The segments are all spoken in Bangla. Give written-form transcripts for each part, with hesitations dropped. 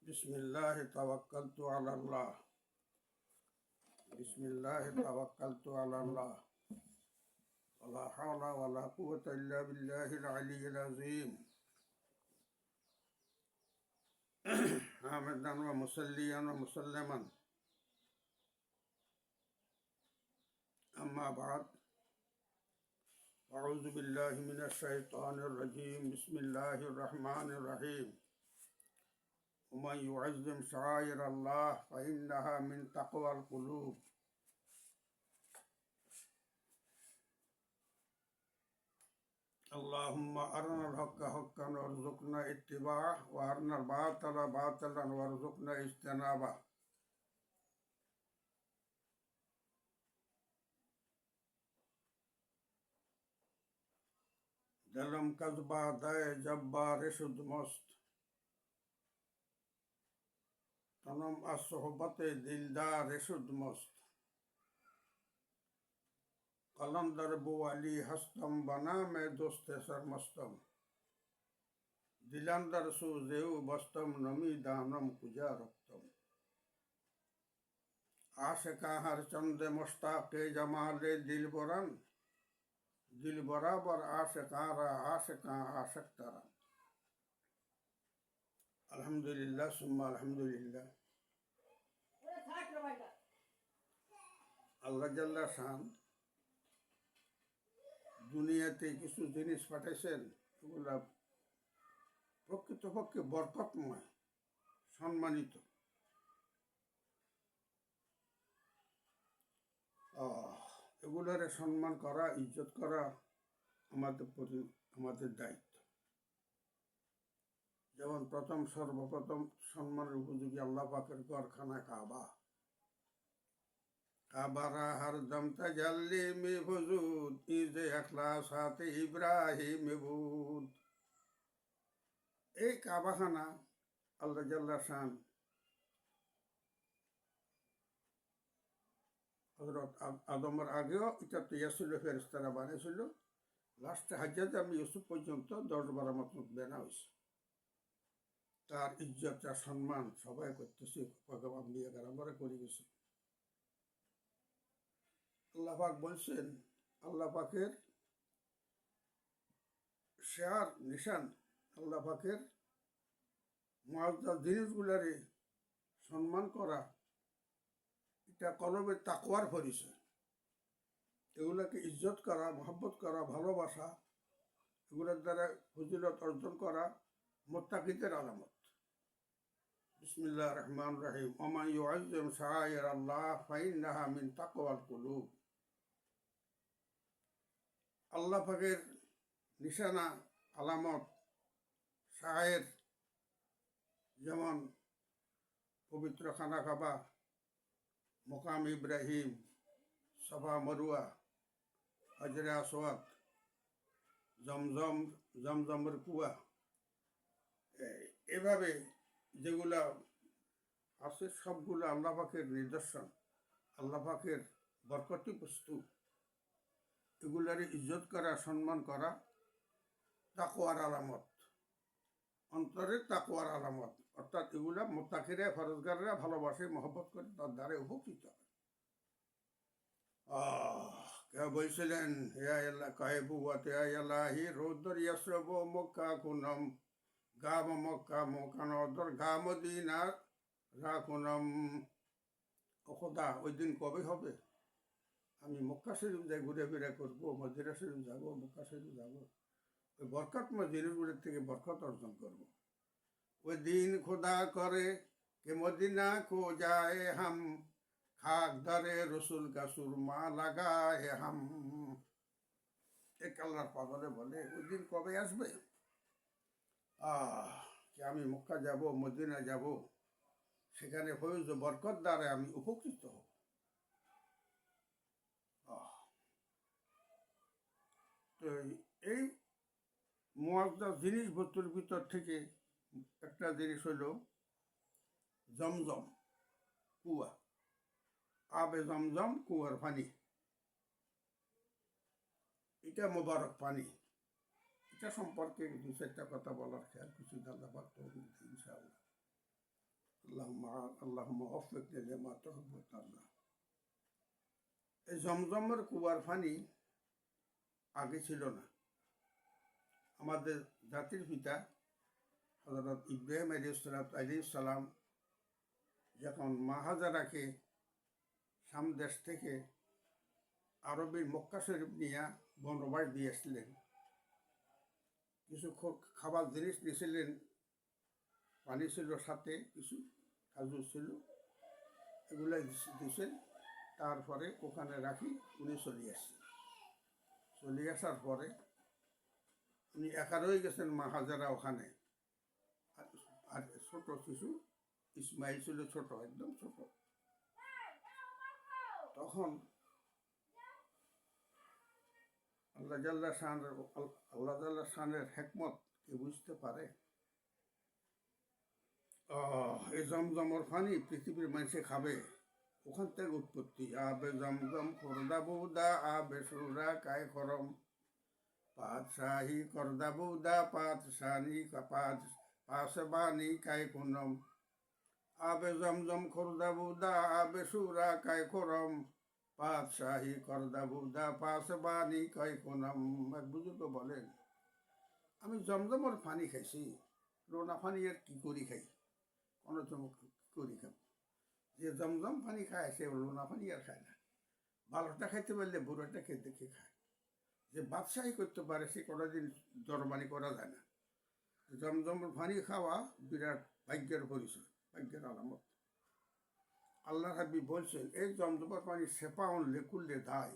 बिस्मिल्लाह तवक्कलतु अला अल्लाह बिस्मिल्लाह तवक्कलतु अला अल्लाह वला हौला वला कुव्वता इल्ला बिल्लाहिल अलिय्यिल अज़ीम हामिदन व मुसल्लियन व मुसल्लिमन अम्मा बाद अऊज़ु बिल्लाहि मिनश शैतानिर रजीम बिस्मिल्लाहिर रहमानिर रहीम वमन युअज़्ज़िम शआइर अल्लाह फ़इन्नहा मिन तक़वल क़ुलूब अल्लाहुम्मा अरिनल हक़्क़ हक़्क़न वरज़ुक़ना इत्तिबाअह व अरिनल बातिला बातिलन वरज़ुक़ना इज्तिनाबह। दिलम कज़बा दए जब्बा रिशद मस्त तनम असोहबते दिलदार रिशद मस्त कलंदर बुवाली हस्तम बना में दोस्ते सरमस्तम दिलंदर सूजेऊ बस्तम नमी दानम कुजा रक्तम आशिका हर चंदे मुश्ताके जमाले दिल बरन दिल बराबर आशिकारा आशिका आशिक तरह। अल्हम्दुलिल्लाह सुम्मा अल्हम्दुलिल्लाह। আল্লাহ জাল্লা শান দুনিয়াতে কিছু জিনিস পাঠাইছেন, এগুলা প্রকৃতপক্ষে বরকতময়, সম্মানিত। এগুলারে সম্মান করা, ইজ্জত করা আমাদের দায়িত্ব। যেমন সর্বপ্রথম সম্মানের উপযোগী আল্লাহ পাকের ঘরখানা কাবা। কাবারা হরদম তাজাল্লি মে হুজুদ ইজে ইখলাসাতে ইব্রাহিম বুদ। এই কাবাখানা আল্লাহ জাল্লা শান হযরত আদমের আগেও এটা তৈরি ছিল, ফেরেশতারা বানিয়েছিল। লাস্টে হযরত ইউসুফ পর্যন্ত 10-12 মতো বানা হয়েছে। তার ইজ্জত, তার সম্মান সবাই করতেছে, আম্বিয়া কেরামরা করে গেছে। আল্লাহ পাক বলছেন, আল্লাহ পাকের শেয়ার নিশান, আল্লাহ পাকের মুআজ্জাজ জিনিসগুলারে সম্মান করা, এটা কলবের তাকওয়ার পরিচয়। এগুলাকে ইজ্জত করা, মহব্বত করা, ভালোবাসা, এগুলোর দ্বারা ফজিলত অর্জন করা মুত্তাকিদের আলামত। বিসমিল্লাহির রহমানির রহিম। ওমান ইউআজ্জিম শাআইর আল্লাহ ফাইন্নাহা মিন তাকওয়াল কুলুব। আল্লাহ পাকের নিশানা, আলামত, শায়ের, যেমন পবিত্র খানা কাবা, মকাম ইব্রাহিম, সাফা মরুয়া, হাজরে আসওয়াদ, জমজমের কুয়া, এভাবে যেগুলা আছে সবগুলো আল্লাহ পাকের নিদর্শন, আল্লাহ পাকের বরকতি বস্তু। এগুলার ইজ্জত করা, সম্মান করা তাকওয়ার আলামত, অন্তরের তাকওয়ার আলামত। অর্থাৎ এগুলা মুত্তাকিরা, ফরজগাররা ভালোবাসে, মহব্বত করে, তার দ্বারা উপকৃত হয়। কেউ বলছিলেন, হে আল্লাহ কাহেবু ওয়াতে আল্লাহি রৌদর ইয়াসরবু মক্কা কুনম গাম মক্কা মোকানদর গা মদিনা রাকুনম। ও খোদা, ওই দিন কবে হবে? আমি মক্কা শরীফ যাই, ঘুরে ফিরে করবো, মদিনা শরীফ যাবো, মক্কা শরীফ যাবো, ওই বরকতময় জিনিসগুলোর থেকে বরকত অর্জন করবো। ওই দিন খোদা করে কে মদিনা কো যায় হাম, খাক দরে রসুল কা সুরমা লাগায় হাম। এক আল্লাহর পাগলে বলে, ওই দিন কবে আসবে? যে আমি মক্কা যাব, মদিনা যাব, সেখানে ফয়জ বরকত দ্বারা আমি উপকৃত হব। তো এই মুআজ্জাজ জিনিসপত্রের ভিতর থেকে একটা জিনিস হইল জমজম কুয়া, আবে জমজম, কুয়ার পানি। এটা মোবারক পানি। এটা সম্পর্কে 2-4টা কথা বলার খেয়াল কিছু আল্লাহ পাক তৌফিক দিন ইনশাআল্লাহ। আল্লাহুম্মা ওয়াফিকনি লিমা তুহিব্বু ওয়া তারদা। এই জমজমের কুয়ার পানি আগে ছিল না। আমাদের জাতির পিতা হযরত ইব্রাহিম আলাইহিস সালাম যখন মা হাজারাকে শাম দেশ থেকে আরবের মক্কা শরীফ নিয়ে বনবাস দিয়ে আসলেন, কিছু খাবার জিনিস নিয়েছিলেন, পানি ছিল সাথে, কিছু খাজুর ছিল, এগুলো দিয়েছেন। তারপরে ওখানে রাখি উনি চলে আসছেন। চলে আসার পরে উনি একা রয়ে গেছেন, মা হাজারা ওখানে, আর ছোট শিশু ইসমাইল ছিল ছোট, একদম ছোট। তখন আল্লাহ শানের হেকমত কে বুঝতে পারে। এই জমজমর পানি পৃথিবীর মানুষে খাবে, ওখান থেকে উৎপত্তি। আবে জমজম করদা বৌদা আবে সুরা কায় খরম, পাতশাহী করদা বৌদা পাতশানি পাশবানি কায় কুনম, আবে জমজম খোরদা বৌদা আবে সুরা কায় খরম, পাতশাহী করদা বৌদা পাশবানি কায় কুনম। এক বুজুর্গ বলেন, আমি জমজমর পানি খাইছি, রোনা পানি আর কি করি খাই, কোনো চমক করি খাব। যে জমজম পানি খায় সে লোনা পানি আর খায় না। ভালোটা খাইতে পারলে বুড়োটা খেতে খেয়ে খায়। যে বাদশাহী করতে পারে সে কোনোদিন জরমানি করা যায় না। জমজমের পানি খাওয়া বিরাট ভাগ্যের পরিচয়, ভাগ্যের আলামত। আল্লাহ হাবিব বলছেন, এই জমজমের পানি সেপা উনলে কুললে দায়,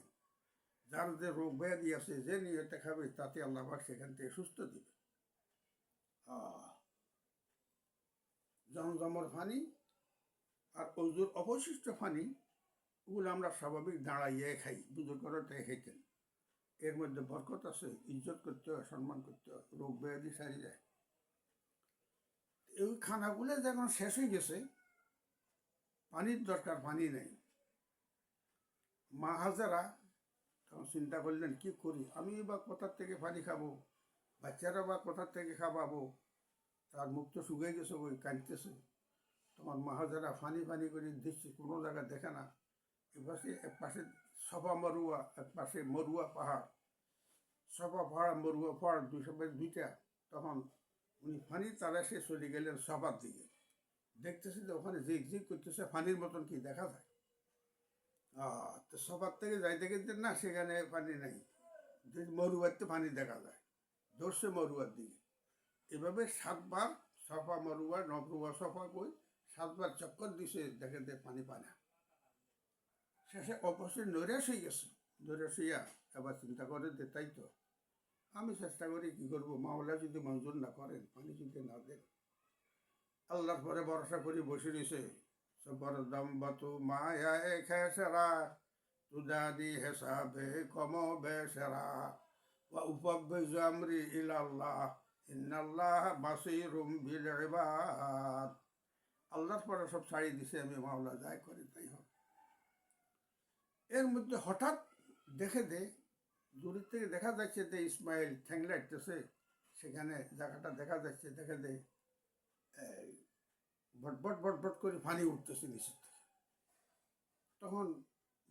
যার যে রোগ ব্যাধি আছে যে নিয়তে খাবে তাতে আল্লাহ সেখান থেকে সুস্থ দিবে। জমজমের পানি আর ওজুর অবশিষ্ট পানি, ওগুলো আমরা স্বাভাবিক দাঁড়াইয়ে খাই, বুজুর্গরা তাই খাইতেন। এর মধ্যে বরকত আছে, ইজ্জত করতে হয়, সম্মান করতে হয়, রোগ ব্যাধি সারি যায়। এই খানাগুলো যখন শেষ হয়ে গেছে, পানির দরকার, পানি নেই। মা হাজারা তখন চিন্তা করলেন, কি করি, আমি বা কোথার থেকে পানি খাবো, বাচ্চারা বা কোথার থেকে খাওয়াবো। তার মুখ তো শুকিয়ে গেছে, ওই কাঁদতেছে। তোমার মা হাজারা ফানি ফানি করে দিচ্ছে, কোনো জায়গা দেখে না। এপাশে এক পাশে সফা মরুয়া, এক পাশে মরুয়া পাহাড়, সফা পাহাড় মরুয়া পাহাড়, দুইটা। তখন উনি ফানির তালাশে চলে গেলেন সফার দিকে। দেখতেছে যে ওখানে ঝিক ঝিক করতেছে, ফানির মতন কি দেখা যায়। তো সফার থেকে যাইতে গেছেন না, সেখানে পানি নাই, মরুয়াতে পানি দেখা যায়, ধরছে মরুয়ার দিকে। এভাবে 7 বার সফা মরুয়া নবরুয়া সফা কই 7 বার চক্কর দিছে, দেখে পানি পায় না। শেষে অবশ্যই নৈরাশ হয়ে গেছে। নৈরাশ হইয়া এবার চিন্তা করে যে তাই তো, আমি চেষ্টা করি, কি করবো, মাওলা যদি মঞ্জুর না করেন, পানি যদি না দেন। আল্লাহর পরে ভরসা করি বসে রয়েছে। সবর দম বাতু মায়া খেসরা তুদাদি হেসাবে কম বেসরা ওয়া উফাব্বিজু আমরি ইলাল্লাহ ইন্নাল্লাহ বাসীরুম বিল ইবাদ। আল্লাহর পরে সব ছাড়িয়ে দিছে আমি, মাওলা যাই করে তাই হবে। এর মধ্যে হঠাৎ দেখে দূরের থেকে দেখা যাচ্ছে যে ইসমাইল ঠ্যাং লাগতেছে, সেখানে জায়গাটা দেখা যাচ্ছে, দেখে ভটভট ভটভট করে পানি উঠতেছে নিচের থেকে। তখন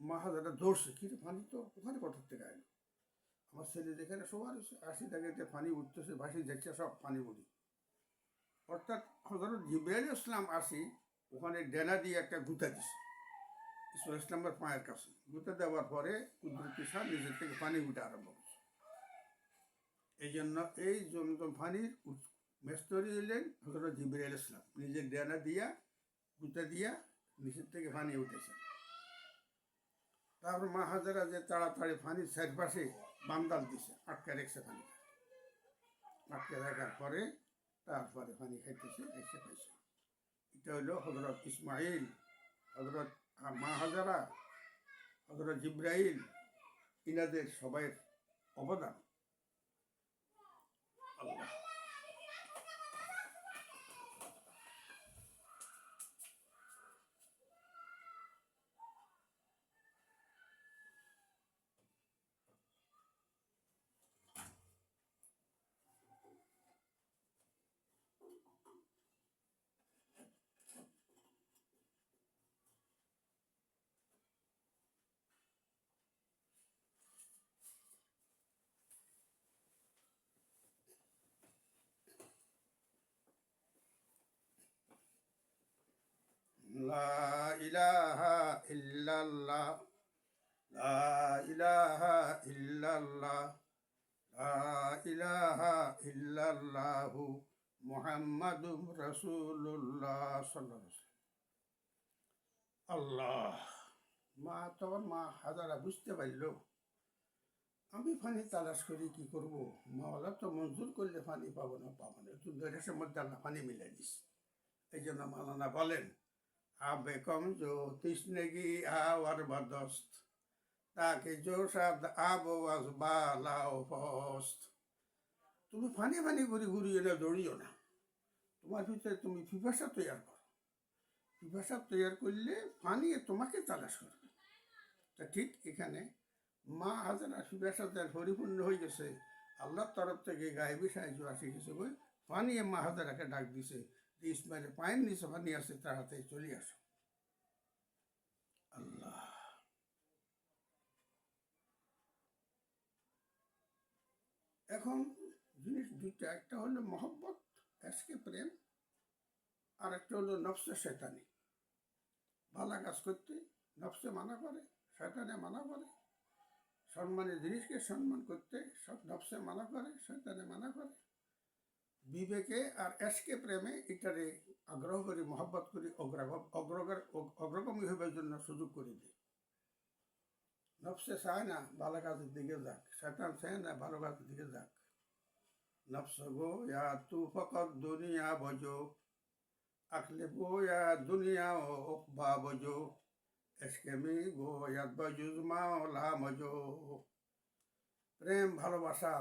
মা হাজারা দৌড়ছে, কিরে পানি তো ওখানে কোথার থেকে আইলো। আমার ছেলে যেখানে সবার আসি দেখে যে পানি উঠতেছে, ভাসি যাচ্ছে সব পানি উঠি। অর্থাৎ হযরত জিবরাইল ইসলাম আসি ওখানে ডেনা দিয়ে একটা গুতা দিছে ইসমাইল ইসলামের পায়ের কাছে। গুতা দেওয়ার পরে কুদরতি সার নিজের থেকে পানি উঠে আরম্ভ করছে। এই জন্য এই জমজম পানির মেস্তরি হলেন হযরত জিবরাইল ইসলাম, নিজের ডেনা দিয়া গুতা দিয়া নিচের থেকে পানি উঠেছে। তারপর মা হাজারা যে তাড়াতাড়ি পানির চারপাশে বান্দাল দিছে, আটকে রেখেছে পানি। আটকে রাখার পরে তারপরে পানি খাইতেছে, এসে খাইছে। এটা হলো হযরত ইসমাইল, হযরত মা হাজারা, হযরত জিবরাইল, ইনাদের সবাই অবদান। আল্লাহ ইল্লাল্লাহ লা ইলাহা ইল্লাল্লাহ লা ইলাহা ইল্লাল্লাহু মুহাম্মাদুর রাসূলুল্লাহ সাল্লাল্লাহু আলাইহি ওয়াসাল্লাম। আল্লাহ, মা তখন মা হাজারা বুঝতে পারল আমি পানি তালাশ করি কি করব, মাওলা তো মঞ্জুর করলে পানি পাবো না একটু দেশের মধ্যে আল্লাহ পানি মিলাই দিস। এই জন্য মালানা বলেন আবে কম জো তৃষ্ণেগি আওয়ার বাদস্ত তাকে জো সাদ আবো আসবা লাও ফস্ত। তুমি ফানি ফানি করে ঘুরিও না, দৌড়িও না, তোমার ভিতরে তুমি পিপাসা তৈরি করো। পিপাসা তৈরি করলে পানি তোমাকে তালাশ করবে। তা ঠিক এখানে মা হাজারা পিপাসা তার পরিপূর্ণ হয়ে গেছে, আল্লাহর তরফ থেকে গায়েবী সাহায্য আসে গেছে বই পানি মা হাজারাকে ডাক দিছে যে ইসমাইলের পায়ের নিচে পানি আছে, তাড়াতাড়ি চলে আসো। আল্লাহ, এখন জিনিস দুইটা, একটা হলো মহব্বত এশকে প্রেম, আর একটা হলো নফসে শয়তানি। ভালো কাজ করতে নফসে মানা করে, শয়তানে মানা করে। সম্মানের জিনিসকে সম্মান করতে সব নফসে মানা করে, শয়তানে মানা করে। বিবেকে আর এশকে প্রেমে এটারে আগ্রহ করি, মহব্বত করি, অগ্রগামী হবার জন্য সুযোগ করে দিই। নফসে চায় না ভালো কাজের দিকে যাক, শয়তান চায় না ভালো কাজের দিকে যাক। নফস গো ইয়া তু ফকত দুনিয়া বজো, আকলে গো ইয়া দুনিয়া ও উকবা বজো, এশকে মি গো ইয়াদ বজুজমা লা মজো। প্রেম ভালোবাসা,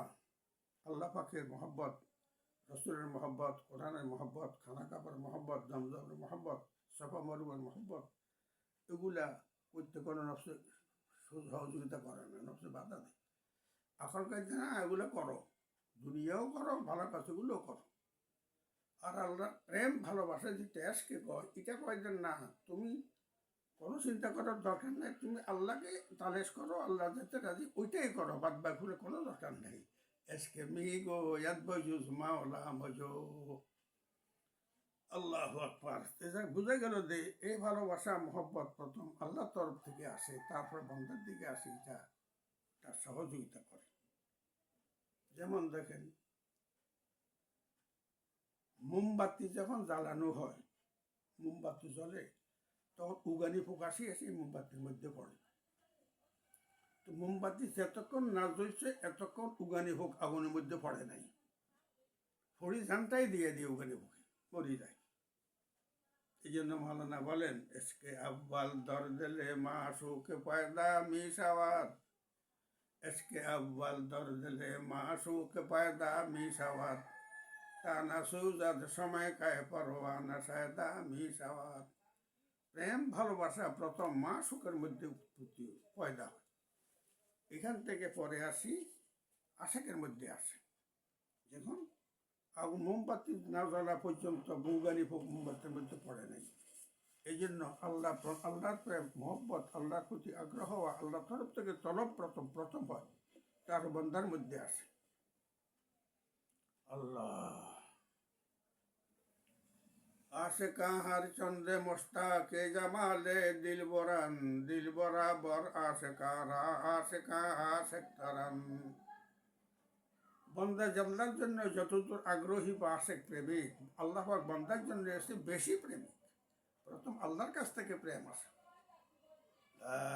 আল্লাহ পাকের মহব্বত, রসুলের মহব্বত, কোরআনের মহব্বত, খানা কাপড়ের মহব্বত, জমজমের মহব্বত, সফা মরুমের মহব্বত, এগুলা করতে কোনো নফসে সহযোগিতা করে না, নফসে বাধা দেয়। আসল কাজ না, এগুলো করো, দুনিয়াও করো, ভালো কাজগুলোও করো। আর আল্লাহ প্রেম ভালোবাসা যেটা আজকে কয়, এটা কয় যে না, তুমি কোনো চিন্তা করার দরকার নেই, তুমি আল্লাহকে তালেশ করো, আল্লাহ যেতে রাজি ওইটাই করো, বাদ বাকি কোনো দরকার নেই। এসকে মিগো ইয়াদ বজুজ মাওলা মজো। আল্লাহু আকবার। এটা বুঝে গেল যে এই ভালোবাসা মহব্বত প্রথম আল্লাহর তরফ থেকে আসে, তারপর বন্ধার দিকে আসে, এটা তার সহযোগিতা করে। যেমন দেখেন, মোমবাতি যখন জ্বালানো হয়, মোমবাতি জ্বলে, তখন উগানি ফোকাসি এসে মোমবাতির মধ্যে পড়ে। তো মোমবাতি যতক্ষণ না জ্বলছে এতক্ষণ উগানি হোক আগুনের মধ্যে পড়ে নাই, ফড়ি ঝানটাই দিয়ে দিয়ে উগানি হোকে মরি যায়। এই জন্য মাওলানা বলেন এসকে আব্বাল দর দিলে মা সুখে পয়দা মিশাওয়াত, এসকে আব্বাল দর দিলে মা সুখে পয়দা মিশাওয়াত, তা না সুজাদ সময় কায় পরওয়ানা সায়দা মিশাওয়াত। প্রেম ভালোবাসা প্রথম মা সুখের মধ্যে উৎপত্তি পয়দা হয়, এখান থেকে পরে আসি আশেকের মধ্যে আসে। যখন আগুন মোমবাতি না জ্বলা পর্যন্ত বৌগানি মোমবাতির মধ্যে পড়ে নাই। এই জন্য আল্লাহর প্রেম মহব্বত, আল্লাহর প্রতি আগ্রহ হওয়া, আল্লাহর তরফ থেকে তলব প্রথম হয়, তার বন্ধার মধ্যে আসে। আল্লাহ আশেকা হার চন্দ্রে মোস্তাকে জামালে দিল বরান, দিল বরাবর আশেকারা আশেকা আশেক তারান। বন্দা জানলার জন্য যতদূর আগ্রহী বা আশেক প্রেমিক, আল্লাহ পাক বন্দার জন্য এসে বেশি প্রেমিক। প্রথম আল্লাহর কাছ থেকে প্রেম আসে। লা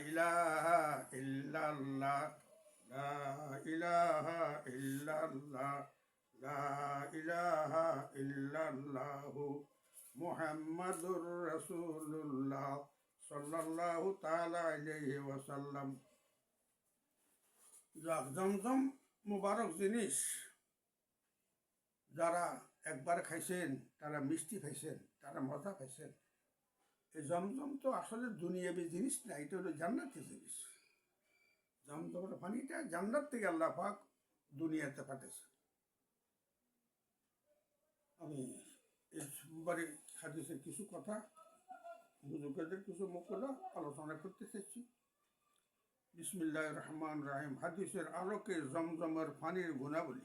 ইলাহা ইল্লাল্লাহ, লা ইলাহা ইল্লাল্লাহ, লা ইলাহা ইল্লাল্লাহু মুহাম্মাদুর রাসূলুল্লাহ সাল্লাল্লাহু তাআলা আলাইহি ওয়াসাল্লাম। জমজম মুবারক জিনিস, যারা একবার খাইছেন তারা মিষ্টি খাইছেন, তারা মজা খাইছেন। এই জমজম তো আসলে দুনিয়াবি জিনিস না, এটা হলো জান্নাতি জিনিস। জমজমের পানিটা জান্নাত থেকে আল্লাহ পাক দুনিয়াতে পাঠাইছে। আমি এই সোমবারে হাদিসের কিছু কথা, বুজুর্গদের কিছু মুখগুলো আলোচনা করতে চাইছি। বিসমিল্লাহির রহমানির রহিম। হাদিসের আলোকে জমজমের পানির গুণাবলী।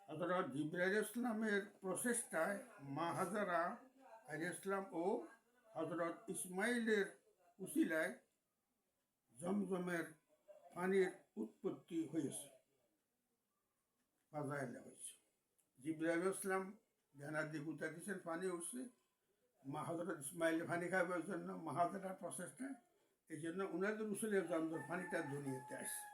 হযরত জিবরাইল ইসলামের প্রচেষ্টায় মা হাজারা আলাইহিস সালাম ও হজরত ইসমাইলের উসিলায় জমজমের পানির উৎপত্তি হয়েছে, ফাজাইলে হয়েছে। জিবরাইল ইসলাম জানার দিয়ে গুতা দিয়েছেন, পানি উঠছে, হজরত ইসমাইল পানি খাবার জন্য মাহাজারার প্রচেষ্টা, এই জন্য উনাদের উসুলে জমজম পানিটা দুনিয়াতে আসছে।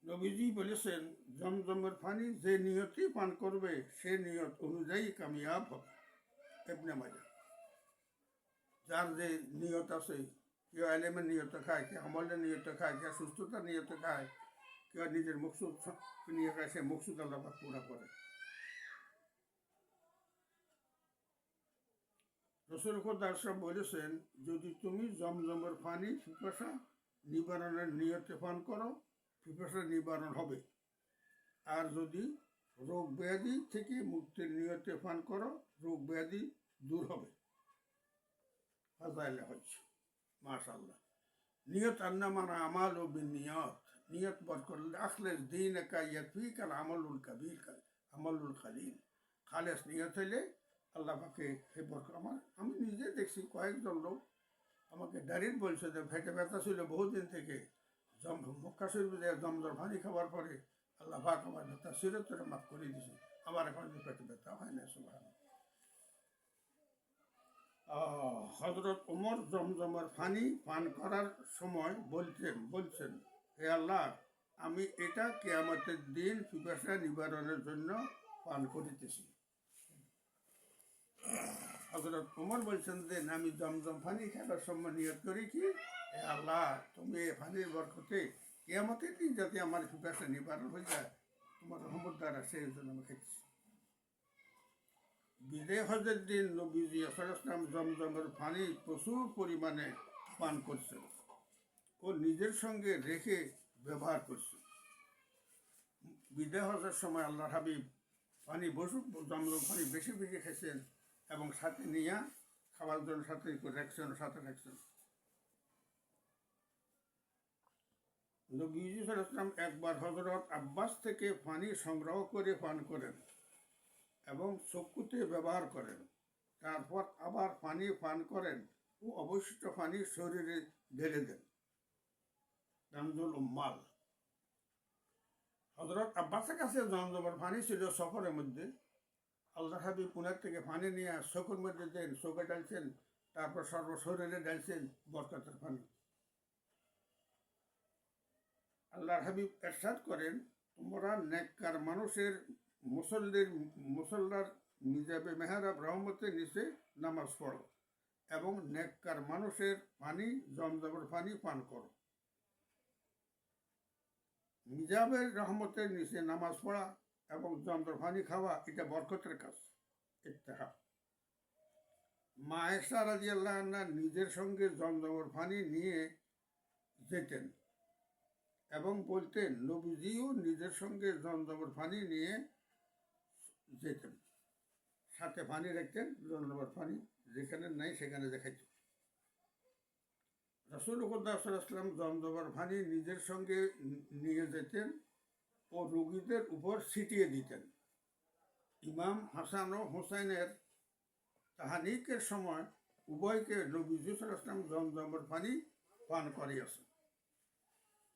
নবীজি বলেছেন, জমজমের পানি যে নিয়তি পান করবে সে নিয়ত অনুযায়ী কামিয়াব হবে। ইবনে মাজাহ। যার যে নিয়ত আছে, কেউ আলেমের নিয়ত খায়, কেউ আমলের নিয়ত খায়, কেউ সুস্থতার নিয়ত খায়, কেউ নিজের মকসুদ নিয়ে খায়, সে মকসুদ আল্লাহ পুরা করে। রাসূল খোদা সাহেব বলেছেন, যদি তুমি জমজমের পানি পিপাসা নিবারণের নিয়তে পান করো, পিপাসা নিবারণ হবে। আর যদি রোগ ব্যাধি থেকে মুক্তির নিয়তে পান করো, রোগ ব্যাধি দূর হবে। ফাজাইলে হচ্ছে মাশাআল্লাহ। নিয়ত আন্নামানা আমাল ও বিনিয়ত, নিয়ত বরকত আখলেস দিন কা ইয়াকফিকাল আমালুল কাবীর আমালুল খালিল। খালেস নিয়ত হইলে আল্লাহ পাকে হে বরকত। আমি নিজে দেখছি কয়েকজন লোক আমাকে ডাইরেক্ট বলছে যে পেটে ব্যথা ছিল বহুদিন থেকে, মক্কা শরীফে জমজম পানি খাবার পরে আল্লাহ পাক আমার ব্যথা চিরতরে মাফ করে দিয়েছে, আমার এখন পেটে ব্যথা হয় না। সুবহানাল্লাহ। হজরত ওমর জমজমের পানি পান করার সময় বলছেন, হে আল্লাহ, আমি এটা কিয়ামতের দিন পিপাসা নিবারণের জন্য পান করিতেছি। হজরত ওমর বলছেন যে আমি জমজম পানি খাবার সময় নিয়ত করি কি, হে আল্লাহ, তুমি এই পানির বরকতে কিয়ামতের দিন যাতে আমার পিপাসা নিবারণ হয়ে যায়, তোমার রহমত দ্বারা, সেই জন্য আমি খেয়েছি। বিদায় হজের দিন নবীজি ইসলাম জমজমের পানি প্রচুর পরিমাণে পান করছেন ও নিজের সঙ্গে রেখে ব্যবহার করছেন। বিদায় হজের সময় আল্লাহ হাবিব পানি জমজম পানি বেশি বেশি খেয়েছেন এবং সাথে নিয়ে খাবার জন্য সাথে রাখছেন। নবীজি ইসলাম একবার হজরত আব্বাস থেকে পানি সংগ্রহ করে পান করেন এবং চক্ষুতে ব্যবহার করেন, তারপর আবার পানি পান করেন ও অবশিষ্ট পানি শরীরে ঢেলে দেন। কানজুল উম্মাল। হজরত আব্বাসের কাছে জমজমের পানি ছিল সফরের মধ্যে। আল্লাহ হাবিব পুনের থেকে পানি নিয়ে চোখের মধ্যে দেন, চোখে ঢালছেন, তারপর সর্বশরীরে ঢালছেন বরকতের পানি। আল্লাহর হাবিব ইরশাদ করেন, তোমরা নেককার মানুষের মুসল্লার মিজাবে মেহরাব রহমতের নিচে নামাজ পড়ো এবং নেককার মানুষের পানি জমজমের পানি পান করো। মিজাবের রহমতের নিচে নামাজ পড়া এবং জমজমের পানি খাওয়া এটা বরকতের কাজ। ইত্তেহাব। মা আয়েশা রাদিয়াল্লাহু আনহা নিজের সঙ্গে জমজমের পানি নিয়ে যেতেন এবং বলতেন, নবীজিও নিজের সঙ্গে জমজমের পানি নিয়ে যেতেন, সাথে পানি রাখতেন, জমজমের পানি যেখানে নাই সেখানে দেখাইত। রাসূল সাল্লাল্লাহু জমজমের পানি নিজের সঙ্গে নিয়ে যেতেন ও রোগীদের উপর ছিটিয়ে দিতেন। ইমাম হাসান ও হুসাইনের তাহানিকের সময় উভয়কে নবীজি সাল্লাল্লাহু জমজমের পানি পান করিয়েছেন।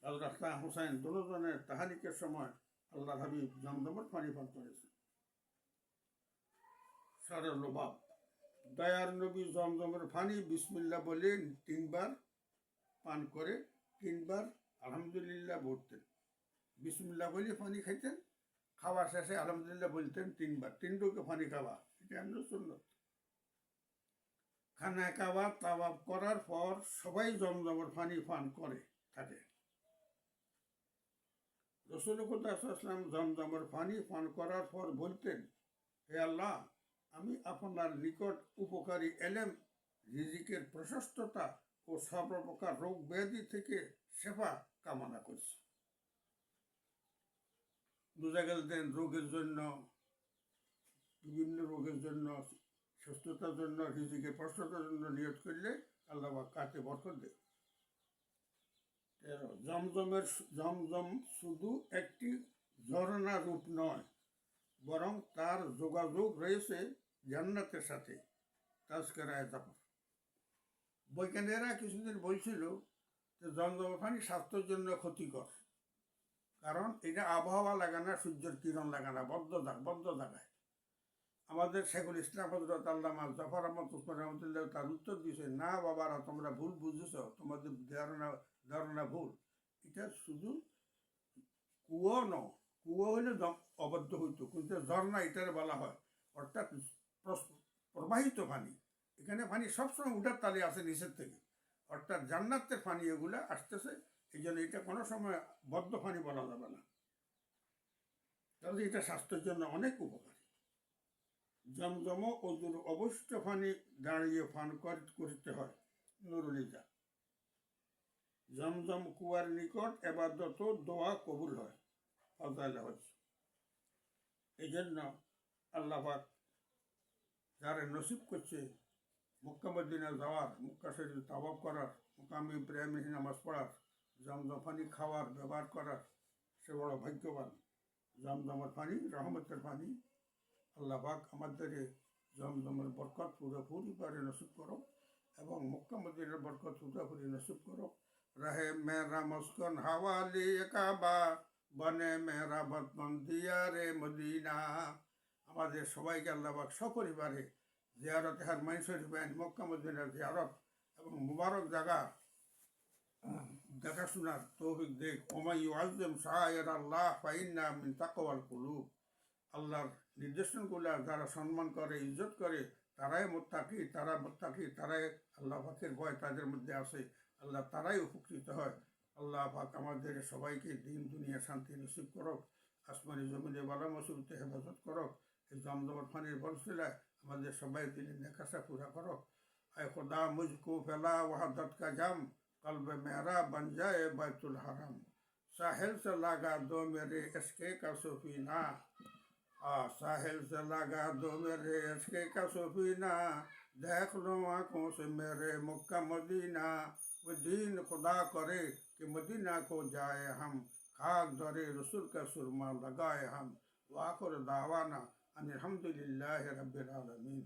হযরত হুসাইন দুজনের তাহানিকের সময় আল্লাহ হাবিব জমজমের পানি পান করেছেন। সরল বাব। দয়ার নবী জমজমের পানি বিসমিল্লাহ বলে 3 বার পান করে 3 বার আলহামদুলিল্লাহ বলতেন। বিসমিল্লাহ বলে পানি খাইতেন, খাওয়া শেষে আলহামদুলিল্লাহ বলতেন 3 বার। 3 ঢোকে পানি খাওয়া, এটা আমাদের সুন্নত। খানা খাওয়া তাওয়াব করার পর সবাই জমজমের পানি পান করে থাকে। রাসূল সাল্লাল্লাহু জমজমের পানি পান করার পর বলতেন, হে আল্লাহ, আমি আপনার নিকট উপকারী এলেম, রিজিকের প্রশস্ততা ও সর্বপ্রকার রোগ ব্যাধি থেকে সেবা কামনা করছি। বোঝা গেলেন রোগের জন্য, বিভিন্ন রোগের জন্য, সুস্থতার জন্য, রিজিকের প্রশস্ততার জন্য নিয়ত করলে আল্লাহ কাতে বরকত দেয়। জমজম শুধু একটি ঝর্ণা রূপ নয়, বরং তার যোগাযোগ রয়েছে জান্নাতের সাথে তাজকেরায় জাফর। বৈজ্ঞানিকরা কিছুদিন বলছিল যে জমজম পানি স্বাস্থ্যের জন্য ক্ষতিকর, কারণ এটা আবহাওয়া লাগে না, সূর্যের কিরণ লাগে না, বদ্ধ জায়গায়। আমাদের শেখুল ইসলাম হযরত আল্লামা জাফর আহমদ উসমান রহমতুল্লাহ তার উত্তর দিয়েছে, না বাবারা, তোমরা ভুল বুঝেছ, তোমাদের ধারণা ভুল। এটা শুধু কুয়ো নয়, কুয়ো হইলে অবদ্ধ হইতো, কিন্তু ঝর্ণা এটারে বলা হয়, অর্থাৎ প্রবাহিত পানি। এখানে পানি সবসময় উঠার তালে আসে নিচের থেকে, অর্থাৎ জান্নাতের পানি এগুলা আসতেছে। এই জন্য এটা কোনো সময় বদ্ধ পানি বলা যাবে না, তাহলে এটা স্বাস্থ্যের জন্য অনেক উপকারী। জমজম ওজুর অবশ্য পানি দাঁড়িয়ে পান করতে হয়। নুরুলিজা, জমজম কুয়ার নিকট এবাদত দোয়া কবুল হয়। ফজাইল হচ্ছে এই জন্য আল্লাহ পাক যারা নসিব করছে মক্কা মদিনা যাওয়ার, মক্কা শরীফ তাওয়াফ করার, মুকামে ইব্রাহিমের নামাজ পড়ার, জমজম পানি খাওয়ার, ব্যবহার করার, সে বড় ভাগ্যবান। জমজমের পানি রহমতের পানি। আল্লাহ পাক আমাদের জমজমের বরকত পুরোপুরিভাবে নসিব করো এবং মক্কা মদিনার বরকত পুরোপুরি নসিব করো। रहे मेरा मुस्कुन हवाली काबा, बने मेरा बदमन दियारे मदीना। আমাদের সবাইকে আল্লাহ পাক সপরিবারে জিয়ারত হারমাইন শরীফ মক্কা মদিনার জিয়ারত এবং মুবারক জায়গা দেখাশোনার তৌফিক দেখ। ওমাই ইউআজ্জিম শাআইর আল্লাহ ফাইন্না মিন তাকওয়াল কুলুব। আল্লাহর নির্দেশনগুলো যারা সম্মান করে, ইজ্জত করে, তারাই মুত্তাকি, তারাই আল্লাহ পাকের ভয় তাদের মধ্যে আসে, আল্লাহ তারাই উপকৃত হয়। আল্লাহ পাক আমাদের সবাইকে দিন দুনিয়া শান্তি নসিব করক, আসমানি জমিনে বালা মুসিবতে হেফাজত করক। এই জমজমের পানির বরসিলায় আমাদের সবাই দিনের নেকাশা পুরা করক। আয় खुदा मुझको फैला वहदत का जम, कल्ब मेरा बन जाए बैतुल हरम। साहिल से लगा दो मेरे इश्क़ का सफीना, साहिल से लगा दो मेरे इश्क़ का सफीना, देख लो आँखों से मेरे मक्का मदीना। वो दीन खुदा करे कि मदीना को जाए हम, खाक दरे रसूल का सुरमा लगाए हम। वाखिर दावाना अनिल हम्दुलिल्लाहि रब्बिल आलमीन।